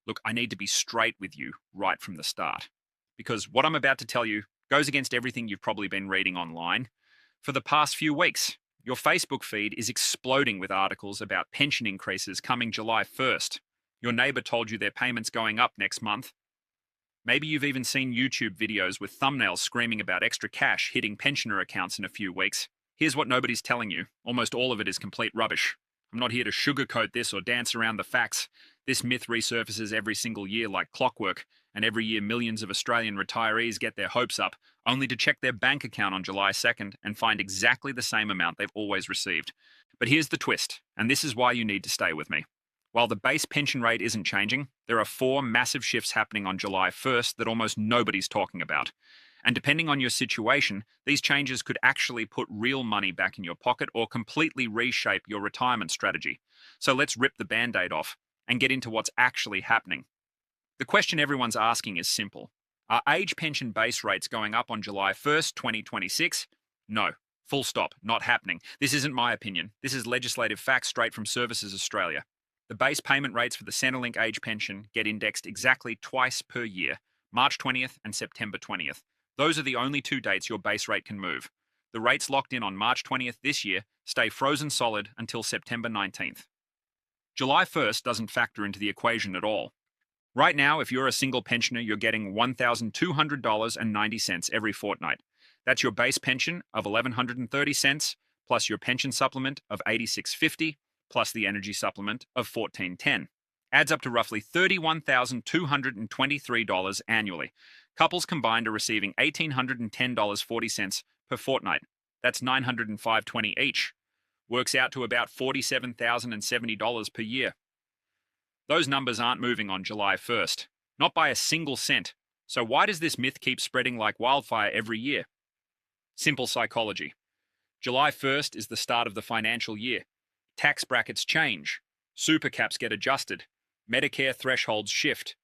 Look, I need to be straight with you right from the start because what I'm about to tell you goes against everything you've probably been reading online. For the past few weeks, your Facebook feed is exploding with articles about pension increases coming July 1st. Your neighbor told you their payment's going up next month. Maybe you've even seen YouTube videos with thumbnails screaming about extra cash hitting pensioner accounts in a few weeks. Here's what nobody's telling you. Almost all of it is complete rubbish. I'm not here to sugarcoat this or dance around the facts. This myth resurfaces every single year like clockwork, and every year millions of Australian retirees get their hopes up, only to check their bank account on July 2nd and find exactly the same amount they've always received. But here's the twist, and this is why you need to stay with me. While the base pension rate isn't changing, there are 4 massive shifts happening on July 1st that almost nobody's talking about. And depending on your situation, these changes could actually put real money back in your pocket or completely reshape your retirement strategy. So let's rip the band-aid off and get into what's actually happening. The question everyone's asking is simple. Are age pension base rates going up on July 1st, 2026? No. Full stop. Not happening. This isn't my opinion. This is legislative facts straight from Services Australia. The base payment rates for the Centrelink Age Pension get indexed exactly twice per year, March 20th and September 20th. Those are the only 2 dates your base rate can move. The rates locked in on March 20th this year stay frozen solid until September 19th. July 1st doesn't factor into the equation at all. Right now, if you're a single pensioner, you're getting $1,200.90 every fortnight. That's your base pension of $1,130 plus your pension supplement of $86.50 plus the energy supplement of $14.10. Adds up to roughly $31,223 annually. Couples combined are receiving $1,810.40 per fortnight. That's $905.20 each. Works out to about $47,070 per year. Those numbers aren't moving on July 1st, not by a single cent. So why does this myth keep spreading like wildfire every year? Simple psychology. July 1st is the start of the financial year. Tax brackets change. Super caps get adjusted. Medicare thresholds shift.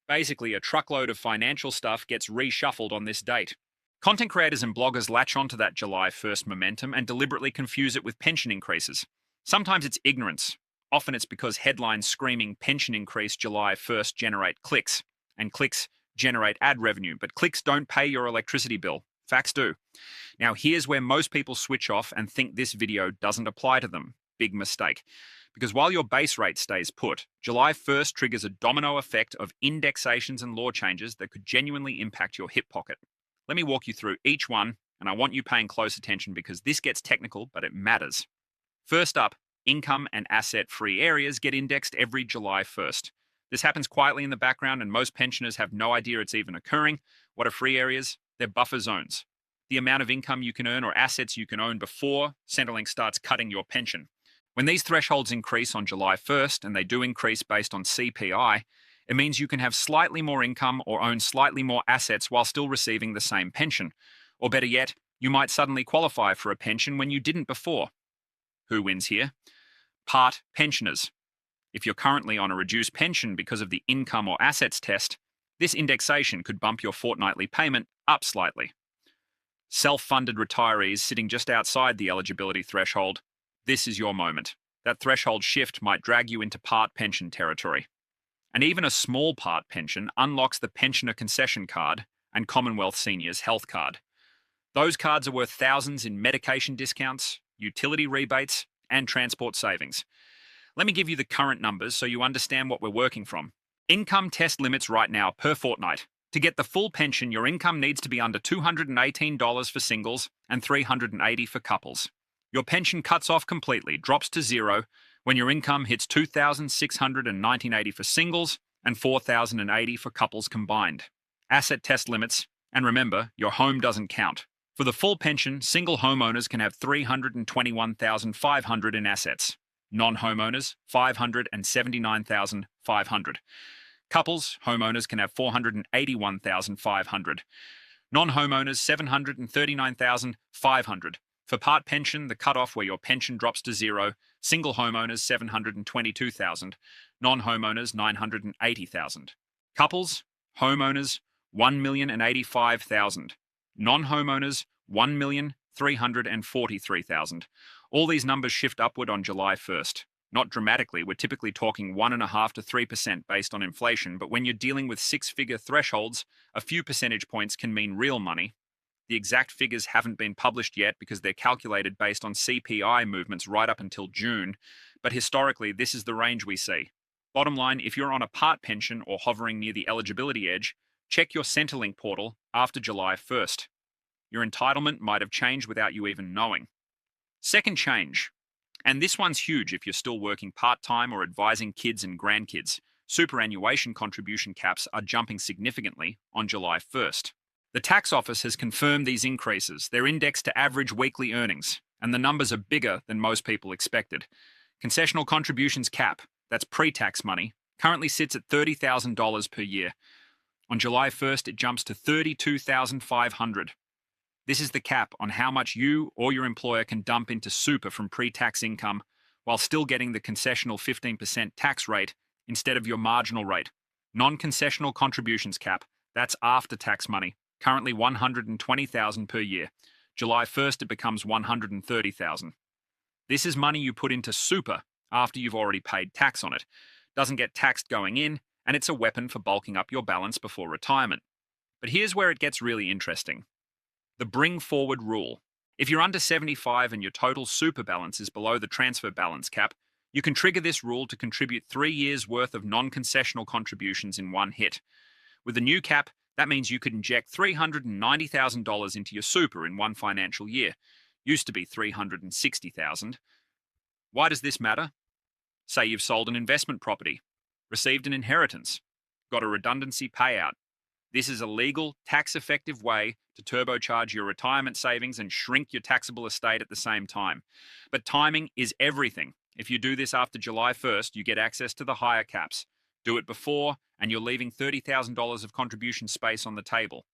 Basically, a truckload of financial stuff gets reshuffled on this date. Content creators and bloggers latch onto that July 1st momentum and deliberately confuse it with pension increases. Sometimes it's ignorance. Often it's because headlines screaming pension increase July 1st generate clicks, and clicks generate ad revenue, but clicks don't pay your electricity bill. Facts do. Now here's where most people switch off and think this video doesn't apply to them. Big mistake. Because while your base rate stays put, July 1st triggers a domino effect of indexations and law changes that could genuinely impact your hip pocket. Let me walk you through each one, and I want you paying close attention because this gets technical, but it matters. First up, income and asset-free areas get indexed every July 1st. This happens quietly in the background, and most pensioners have no idea it's even occurring. What are free areas? They're buffer zones. The amount of income you can earn or assets you can own before Centrelink starts cutting your pension. When these thresholds increase on July 1st, and they do increase based on CPI, it means you can have slightly more income or own slightly more assets while still receiving the same pension. Or better yet, you might suddenly qualify for a pension when you didn't before. Who wins here? Part pensioners. If you're currently on a reduced pension because of the income or assets test, this indexation could bump your fortnightly payment up slightly. Self-funded retirees sitting just outside the eligibility threshold, this is your moment. That threshold shift might drag you into part pension territory. And even a small part pension unlocks the pensioner concession card and Commonwealth Seniors Health Card. Those cards are worth thousands in medication discounts, utility rebates, and transport savings. Let me give you the current numbers so you understand what we're working from. Income test limits right now per fortnight. To get the full pension, your income needs to be under $218 for singles and $380 for couples. Your pension cuts off completely, drops to zero, when your income hits $2,619.80 for singles and $4,080 for couples combined. Asset test limits, and remember, your home doesn't count. For the full pension, single homeowners can have $321,500 in assets. Non-homeowners, $579,500. Couples, homeowners can have $481,500. Non-homeowners, $739,500. For part pension, the cutoff where your pension drops to zero, single homeowners $722,000, non-homeowners $980,000. Couples, homeowners $1,085,000, non-homeowners $1,343,000. All these numbers shift upward on July 1st. Not dramatically, we're typically talking 1.5 to 3% based on inflation, but when you're dealing with six-figure thresholds, a few percentage points can mean real money. The exact figures haven't been published yet because they're calculated based on CPI movements right up until June, but historically, this is the range we see. Bottom line, if you're on a part pension or hovering near the eligibility edge, check your Centrelink portal after July 1st. Your entitlement might have changed without you even knowing. Second change, and this one's huge if you're still working part-time or advising kids and grandkids. Superannuation contribution caps are jumping significantly on July 1st. The tax office has confirmed these increases. They're indexed to average weekly earnings, and the numbers are bigger than most people expected. Concessional contributions cap, that's pre-tax money, currently sits at $30,000 per year. On July 1st, it jumps to $32,500. This is the cap on how much you or your employer can dump into super from pre-tax income while still getting the concessional 15% tax rate instead of your marginal rate. Non-concessional contributions cap, that's after-tax money, currently $120,000 per year. July 1st, it becomes $130,000. This is money you put into super after you've already paid tax on it. Doesn't get taxed going in, and it's a weapon for bulking up your balance before retirement. But here's where it gets really interesting. The bring forward rule. If you're under 75 and your total super balance is below the transfer balance cap, you can trigger this rule to contribute 3 years' worth of non-concessional contributions in one hit. With the new cap, that means you could inject $390,000 into your super in one financial year. Used to be $360,000. Why does this matter? Say you've sold an investment property, received an inheritance, got a redundancy payout. This is a legal, tax-effective way to turbocharge your retirement savings and shrink your taxable estate at the same time. But timing is everything. If you do this after July 1st, you get access to the higher caps. Do it before, and you're leaving $30,000 of contribution space on the table.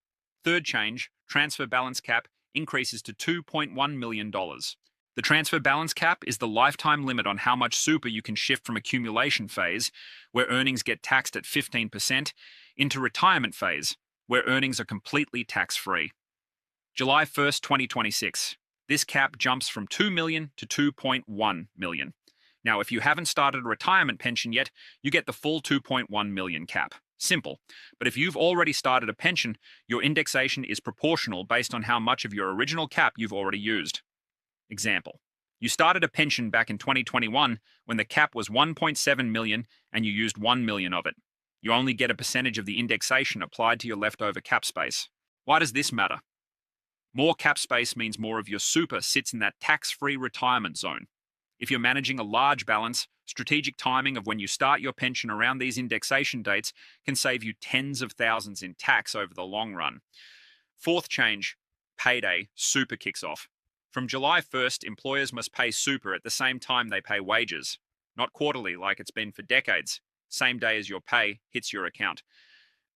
Third change, transfer balance cap increases to $2.1 million. The transfer balance cap is the lifetime limit on how much super you can shift from accumulation phase, where earnings get taxed at 15%, into retirement phase, where earnings are completely tax-free. July 1st, 2026. This cap jumps from $2 million to $2.1 million. Now, if you haven't started a retirement pension yet, you get the full $2.1 million cap. Simple. But if you've already started a pension, your indexation is proportional based on how much of your original cap you've already used. Example. You started a pension back in 2021 when the cap was $1.7 million and you used $1 million of it. You only get a percentage of the indexation applied to your leftover cap space. Why does this matter? More cap space means more of your super sits in that tax-free retirement zone. If you're managing a large balance, strategic timing of when you start your pension around these indexation dates can save you tens of thousands in tax over the long run. Fourth change, Payday, super kicks off. From July 1st, employers must pay super at the same time they pay wages, not quarterly like it's been for decades. Same day as your pay hits your account.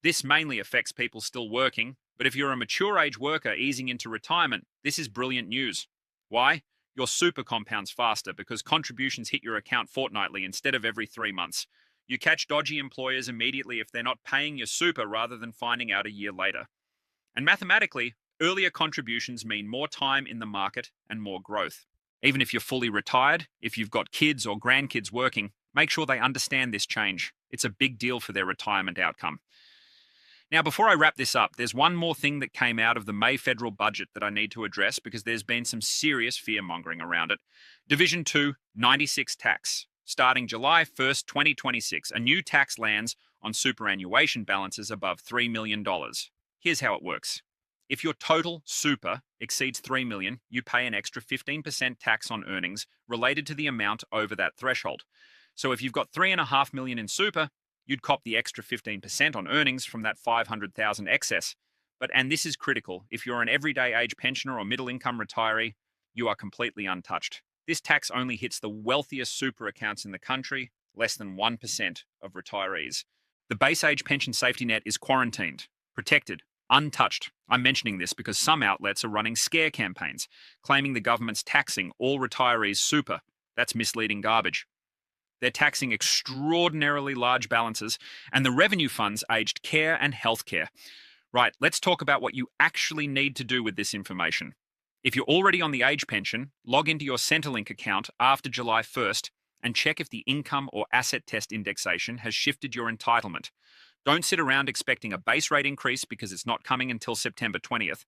This mainly affects people still working, but if you're a mature age worker easing into retirement, this is brilliant news. Why? Your super compounds faster because contributions hit your account fortnightly instead of every 3 months. You catch dodgy employers immediately if they're not paying your super rather than finding out a year later. And mathematically, earlier contributions mean more time in the market and more growth. Even if you're fully retired, if you've got kids or grandkids working, make sure they understand this change. It's a big deal for their retirement outcome. Now, before I wrap this up, there's one more thing that came out of the May federal budget that I need to address because there's been some serious fear-mongering around it. Division 2, 96 tax. Starting July 1st, 2026, a new tax lands on superannuation balances above $3 million. Here's how it works. If your total super exceeds $3 million, you pay an extra 15% tax on earnings related to the amount over that threshold. So if you've got $3.5 million in super, you'd cop the extra 15% on earnings from that $500,000 excess. And this is critical, if you're an everyday age pensioner or middle-income retiree, you are completely untouched. This tax only hits the wealthiest super accounts in the country, less than 1% of retirees. The base age pension safety net is quarantined, protected, untouched. I'm mentioning this because some outlets are running scare campaigns, claiming the government's taxing all retirees' super. That's misleading garbage. They're taxing extraordinarily large balances and the revenue funds aged care and healthcare. Right, let's talk about what you actually need to do with this information. If you're already on the age pension, log into your Centrelink account after July 1st and check if the income or asset test indexation has shifted your entitlement. Don't sit around expecting a base rate increase because it's not coming until September 20th.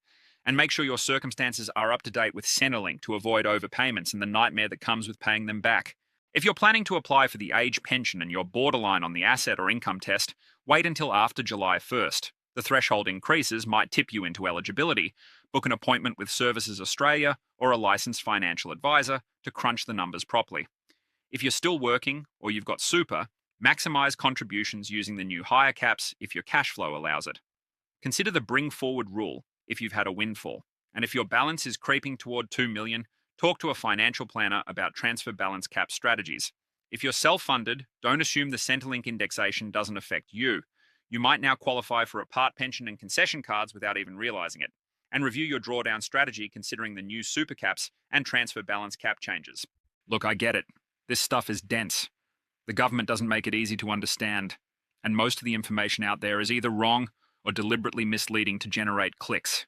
And make sure your circumstances are up to date with Centrelink to avoid overpayments and the nightmare that comes with paying them back. If you're planning to apply for the age pension and you're borderline on the asset or income test, wait until after July 1st. The threshold increases might tip you into eligibility. Book an appointment with Services Australia or a licensed financial advisor to crunch the numbers properly. If you're still working or you've got super, maximize contributions using the new hire caps if your cash flow allows it. Consider the bring forward rule if you've had a windfall. And if your balance is creeping toward 2 million, talk to a financial planner about transfer balance cap strategies. If you're self-funded, don't assume the Centrelink indexation doesn't affect you. You might now qualify for a part pension and concession cards without even realizing it. And review your drawdown strategy considering the new super caps and transfer balance cap changes. Look, I get it. This stuff is dense. The government doesn't make it easy to understand. And most of the information out there is either wrong or deliberately misleading to generate clicks.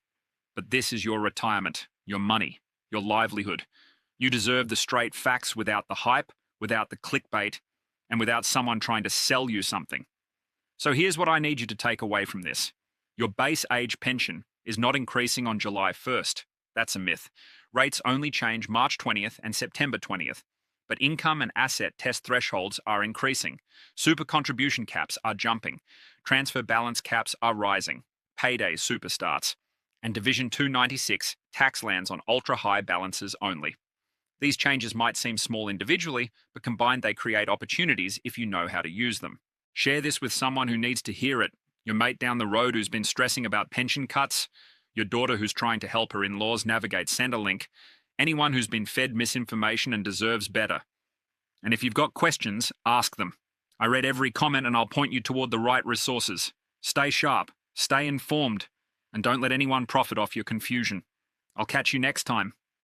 But this is your retirement, your money, your livelihood. You deserve the straight facts without the hype, without the clickbait, and without someone trying to sell you something. So here's what I need you to take away from this. Your base age pension is not increasing on July 1st. That's a myth. Rates only change March 20th and September 20th. But income and asset test thresholds are increasing. Super contribution caps are jumping. Transfer balance caps are rising. Payday super starts. And Division 296 tax lands on ultra-high balances only. These changes might seem small individually, but combined they create opportunities if you know how to use them. Share this with someone who needs to hear it. Your mate down the road who's been stressing about pension cuts. Your daughter who's trying to help her in-laws navigate Centrelink. Anyone who's been fed misinformation and deserves better. And if you've got questions, ask them. I read every comment and I'll point you toward the right resources. Stay sharp, stay informed, and don't let anyone profit off your confusion. I'll catch you next time.